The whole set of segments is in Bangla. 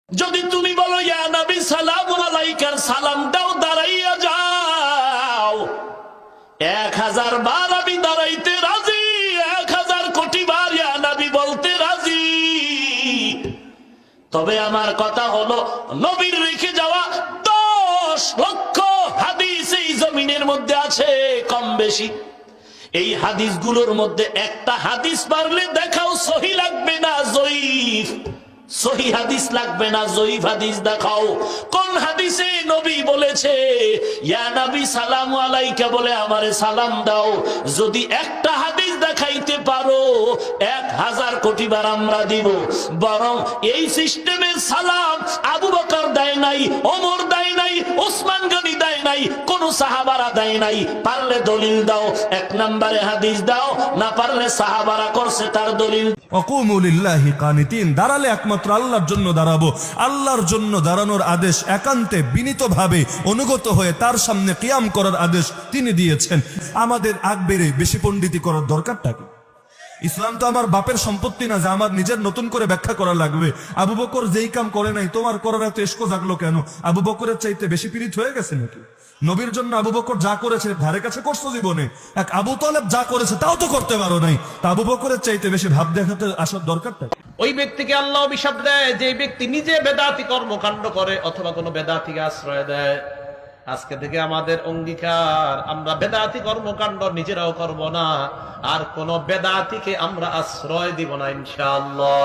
যদি তুমি বলো ইয়া নবী সালামুন আলাইকা, সালাম দাও, দাঁড়াইয়া যাও, 1000 বার আমি দাঁড়াইতে রাজি, 1000 কোটি বার ইয়া নবী বলতে রাজি। তবে আমার কথা হলো, নবীর রেখে যাওয়া 10 লক্ষ হাদিস এই জমিনের মধ্যে আছে কম বেশি। এই হাদিসগুলোর মধ্যে একটা হাদিস পারলে দেখাও, সহি লাগবে না জয়ীফ, সহি হাদিস লাগবে না, জয়ীফ হাদিস দেখাও। কোন হাদিসে নবী বলেছে ইয়া নবী সালামু আলাইকা বলে আমারে সালাম দাও? যদি একটা হাদিস দেখাইতে পারো, 1000 কোটি বার আমরা দিব। বরং এই সিস্টেমের সালাম আবু বকর দেয় নাই, ওমর দেয় নাই, ওসমান গনি দেয় নাই, কোন সাহাবারা দেয় নাই। পারলে দলিল দাও, 1 নম্বরে হাদিস দাও, না পারলে সাহাবারা করছে তার দলিল। ওয়াকুমু লিল্লাহি কানিতিন, দাঁড়ালে একমাত্র আল্লাহর জন্য দাঁড়াবো। আল্লাহর জন্য দাঁড়ানোর আদেশ একান্তে বিনীতভাবে অনুগত হয়ে তার সামনে কিয়াম করার আদেশ তিনি দিয়েছেন। আমাদের আগ বেড়ে বেশি পণ্ডিতি করার দরকারটা কি? ইসলাম তো আমার বাপের সম্পত্তি না যে আমার নিজের নতুন করে ব্যাখ্যা করা লাগবে। আবু বকর যেই কাম করে নাই, তোমার করার এত এসকো জাগলো কেন? আবু বকরের চাইতে বেশি পীড়িত হয়ে গেছে নাকি? নবীর জন্য আবু বকর যা করেছে ধারে কাছে করছো জীবনে। এক আবু তালেব যা করেছে তাও তো করতে পারো নাই, তা আবু বকরের চাইতে বেশি ভাব দেখাতে আসার দরকারটা? ওই ব্যক্তিকে আল্লাহ অভিশাপ দেয় যে ব্যক্তি নিজে বেদাতি কর্মকাণ্ড করে অথবা কোনো বেদাতিকে আশ্রয় দেয়। আজকে থেকে আমাদের অঙ্গীকার, আমরা বেদাতি কর্মকাণ্ড নিজেরাও করব না, আর কোন বেদাতিকে আমরা আশ্রয় দিব না ইনশাআল্লাহ।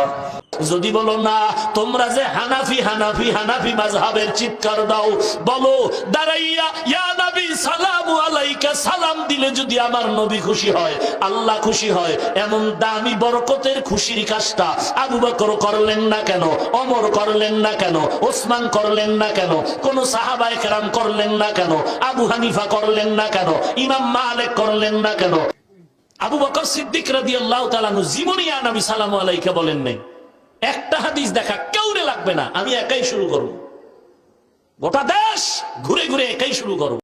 যদি বলো না তোমরা যে হানাফি হানাফি হানাফি মাযহাবের চিৎকার দাও, বলো দাঁড়াইয়া ইয়া নবী সালামু আলাইকা সালাম দিলে যদি আমার নবী খুশি হয়, আল্লাহ খুশি হয়, এমন দামি বরকতের খুশির কাজটা আবু বকর করলেন না কেন? ওমর করলেন না কেন? ওসমান করলেন না কেন? কোন সাহাবায়ে কেরাম করলেন না কেন? আবু হানিফা করলেন না কেন? ইমাম মালিক করলেন না কেন? আবু বকর সিদ্দিক রাদিয়াল্লাহু তাআলা জীবনে ইয়া নবী সালামু আলাইকা বলেন নাই। একটা হাদিস দেখা কেউরে লাগবে না, আমি একাই শুরু করব, গোটা দেশ ঘুরে ঘুরে একাই শুরু করব।